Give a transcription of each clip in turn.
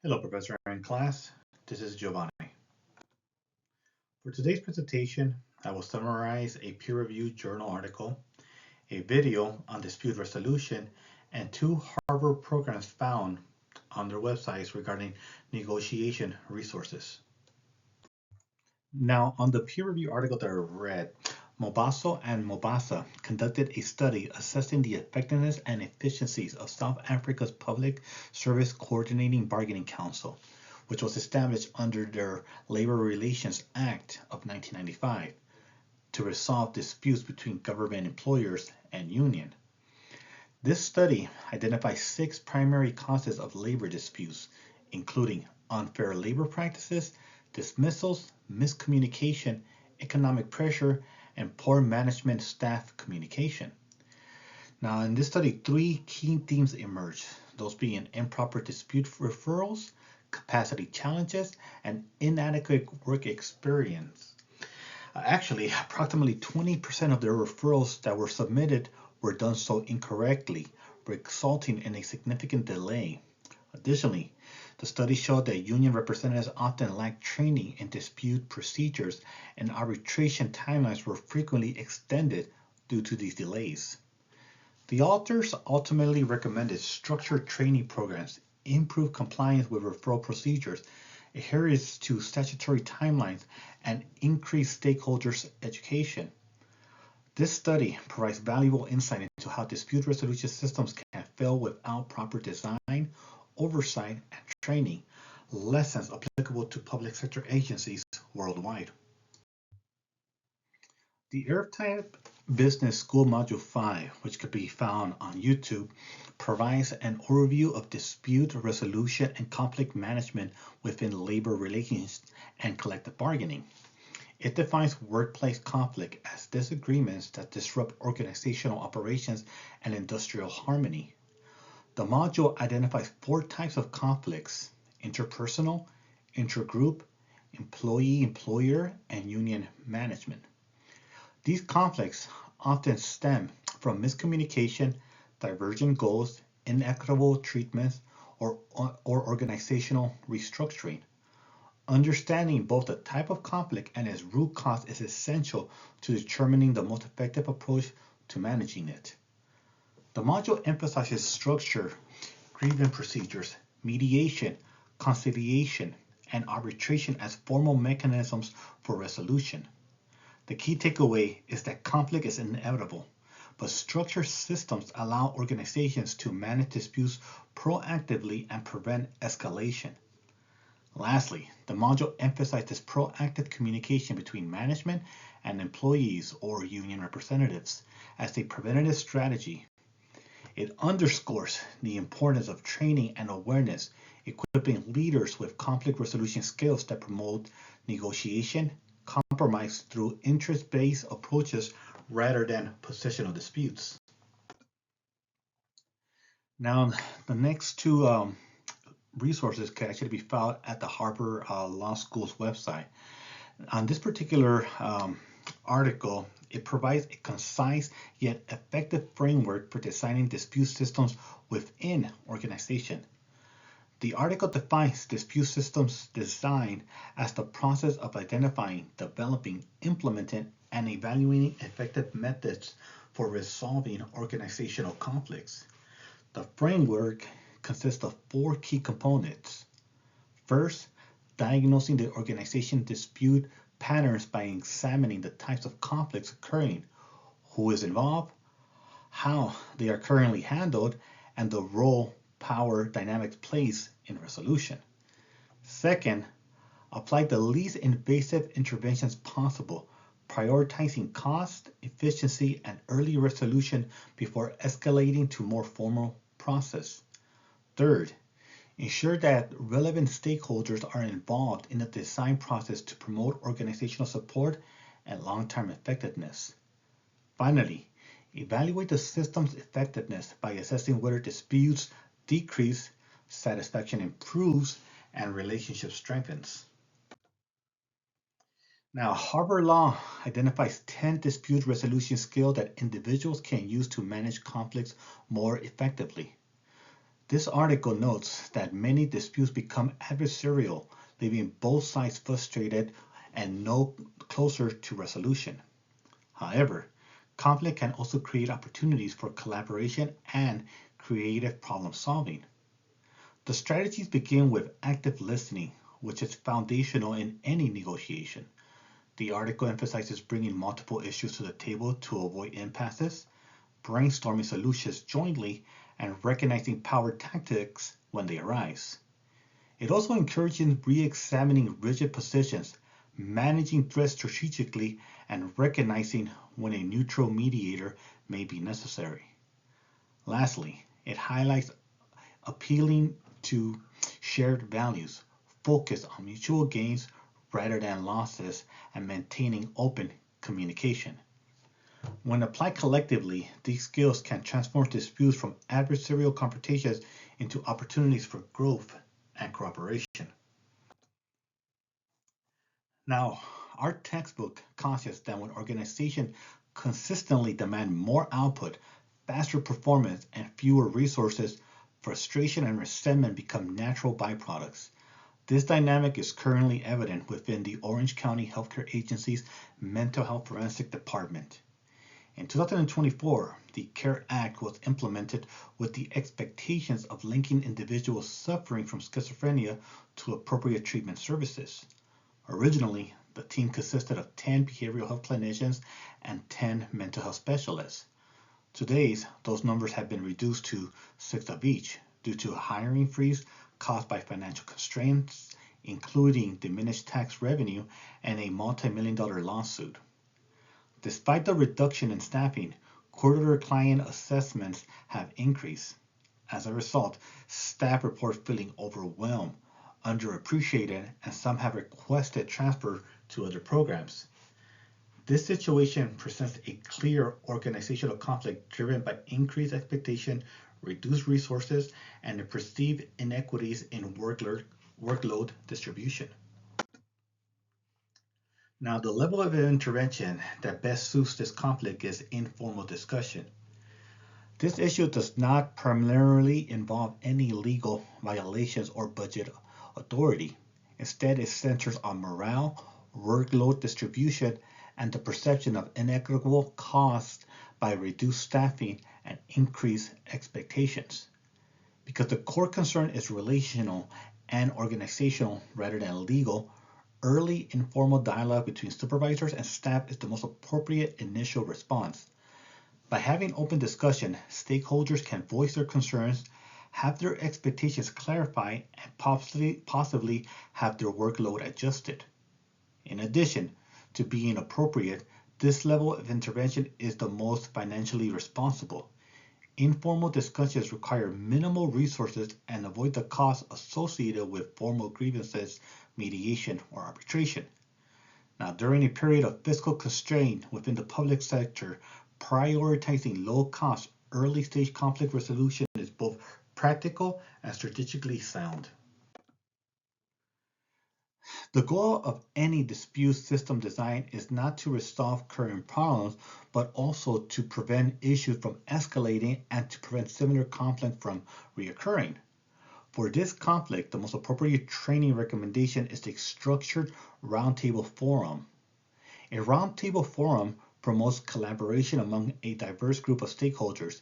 Hello, Professor and class. This is Giovanni. For today's presentation, I will summarize a peer-reviewed journal article, a video on dispute resolution, and two Harvard programs found on their websites regarding negotiation resources. Now, on the peer-reviewed article that I read, Mobaso and Mobasa conducted a study assessing the effectiveness and efficiencies of South Africa's Public Service Coordinating Bargaining Council, which was established under their Labor Relations Act of 1995 to resolve disputes between government employers and union. This study identifies 6 primary causes of labor disputes, including unfair labor practices, dismissals, miscommunication, economic pressure, and poor management staff communication. Now, in this study, 3 key themes emerged, those being improper dispute referrals, capacity challenges, and inadequate work experience. Actually, approximately 20% of the referrals that were submitted were done so incorrectly, resulting in a significant delay. Additionally, the study showed that union representatives often lacked training in dispute procedures, and arbitration timelines were frequently extended due to these delays. The authors ultimately recommended structured training programs, improved compliance with referral procedures, adherence to statutory timelines, and increased stakeholders' education. This study provides valuable insight into how dispute resolution systems can fail without proper design, oversight, and training, lessons applicable to public sector agencies worldwide. The Airtype Business School Module 5, which could be found on YouTube, provides an overview of dispute resolution and conflict management within labor relations and collective bargaining. It defines workplace conflict as disagreements that disrupt organizational operations and industrial harmony. The module identifies 4 types of conflicts: interpersonal, intergroup, employee-employer, and union management. These conflicts often stem from miscommunication, divergent goals, inequitable treatments, or organizational restructuring. Understanding both the type of conflict and its root cause is essential to determining the most effective approach to managing it. The module emphasizes structure, grievance procedures, mediation, conciliation, and arbitration as formal mechanisms for resolution. The key takeaway is that conflict is inevitable, but structured systems allow organizations to manage disputes proactively and prevent escalation. Lastly, the module emphasizes proactive communication between management and employees or union representatives as a preventative strategy. It underscores the importance of training and awareness, equipping leaders with conflict resolution skills that promote negotiation, compromise through interest-based approaches rather than positional disputes. Now, the next 2 resources can actually be found at the Harvard Law School's website. On this particular article, it provides a concise yet effective framework for designing dispute systems within organization. The article defines dispute systems design as the process of identifying, developing, implementing, and evaluating effective methods for resolving organizational conflicts. The framework consists of 4 key components. First, diagnosing the organization dispute patterns by examining the types of conflicts occurring, who is involved, how they are currently handled, and the role power dynamics plays in resolution. Second, apply the least invasive interventions possible, prioritizing cost, efficiency, and early resolution before escalating to more formal process. Third, ensure that relevant stakeholders are involved in the design process to promote organizational support and long-term effectiveness. Finally, evaluate the system's effectiveness by assessing whether disputes decrease, satisfaction improves, and relationship strengthens. Now, Harvard Law identifies 10 dispute resolution skills that individuals can use to manage conflicts more effectively. This article notes that many disputes become adversarial, leaving both sides frustrated and no closer to resolution. However, conflict can also create opportunities for collaboration and creative problem solving. The strategies begin with active listening, which is foundational in any negotiation. The article emphasizes bringing multiple issues to the table to avoid impasses, brainstorming solutions jointly, and recognizing power tactics when they arise. It also encourages re-examining rigid positions, managing threats strategically, and recognizing when a neutral mediator may be necessary. Lastly, it highlights appealing to shared values, focus on mutual gains rather than losses, and maintaining open communication. When applied collectively, these skills can transform disputes from adversarial confrontations into opportunities for growth and cooperation. Now, our textbook cautions that when organizations consistently demand more output, faster performance, and fewer resources, frustration and resentment become natural byproducts. This dynamic is currently evident within the Orange County Healthcare Agency's Mental Health Forensic Department. In 2024, the CARE Act was implemented with the expectations of linking individuals suffering from schizophrenia to appropriate treatment services. Originally, the team consisted of 10 behavioral health clinicians and 10 mental health specialists. Today, those numbers have been reduced to 6 of each due to a hiring freeze caused by financial constraints, including diminished tax revenue and a multi-million-dollar lawsuit. Despite the reduction in staffing, quarterly client assessments have increased. As a result, staff report feeling overwhelmed, underappreciated, and some have requested transfer to other programs. This situation presents a clear organizational conflict driven by increased expectation, reduced resources, and the perceived inequities in workload distribution. Now, the level of intervention that best suits this conflict is informal discussion. This issue does not primarily involve any legal violations or budget authority. Instead, it centers on morale, workload distribution, and the perception of inequitable costs by reduced staffing and increased expectations. Because the core concern is relational and organizational rather than legal, early informal dialogue between supervisors and staff is the most appropriate initial response. By having open discussion, stakeholders can voice their concerns, have their expectations clarified, and possibly have their workload adjusted. In addition to being appropriate, this level of intervention is the most financially responsible. Informal discussions require minimal resources and avoid the costs associated with formal grievances, mediation, or arbitration. Now, during a period of fiscal constraint within the public sector, prioritizing low-cost, early-stage conflict resolution is both practical and strategically sound. The goal of any dispute system design is not to resolve current problems, but also to prevent issues from escalating and to prevent similar conflict from reoccurring. For this conflict, the most appropriate training recommendation is a structured roundtable forum. A roundtable forum promotes collaboration among a diverse group of stakeholders,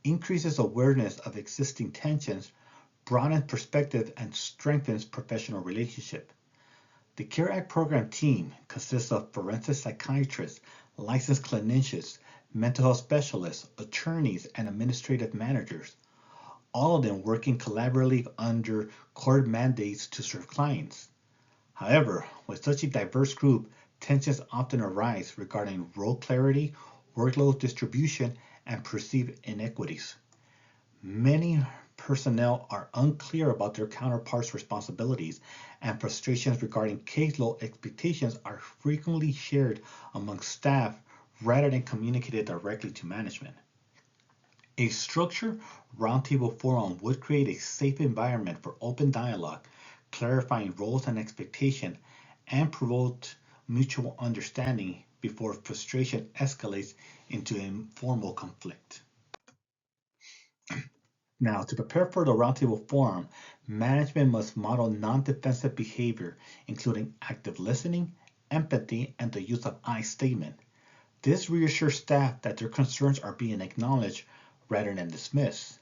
increases awareness of existing tensions, broadens perspective, and strengthens professional relationships. The CARE Act program team consists of forensic psychiatrists, licensed clinicians, mental health specialists, attorneys, and administrative managers, all of them working collaboratively under court mandates to serve clients. However, with such a diverse group, tensions often arise regarding role clarity, workload distribution, and perceived inequities. Many personnel are unclear about their counterparts' responsibilities, and frustrations regarding caseload expectations are frequently shared among staff rather than communicated directly to management. A structured roundtable forum would create a safe environment for open dialogue, clarifying roles and expectations, and promote mutual understanding before frustration escalates into informal conflict. Now, to prepare for the roundtable forum, management must model non-defensive behavior, including active listening, empathy, and the use of I statement. This reassures staff that their concerns are being acknowledged rather than dismissed.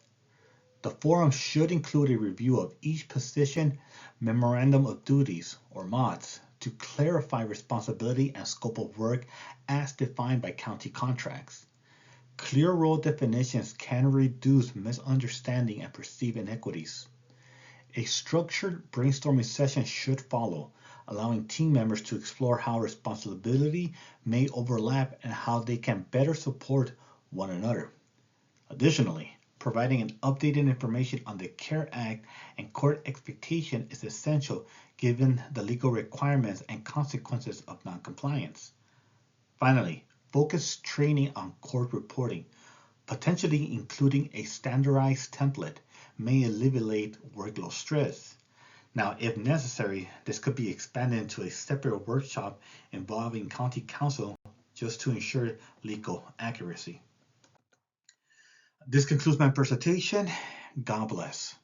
The forum should include a review of each position memorandum of duties or MODs to clarify responsibility and scope of work as defined by county contracts. Clear role definitions can reduce misunderstanding and perceived inequities. A structured brainstorming session should follow, allowing team members to explore how responsibility may overlap and how they can better support one another. Additionally, providing an updated information on the CARE Act and court expectation is essential given the legal requirements and consequences of noncompliance. Finally, focus training on court reporting, potentially including a standardized template, may alleviate workload stress. Now, if necessary, this could be expanded into a separate workshop involving county counsel just to ensure legal accuracy. This concludes my presentation. God bless.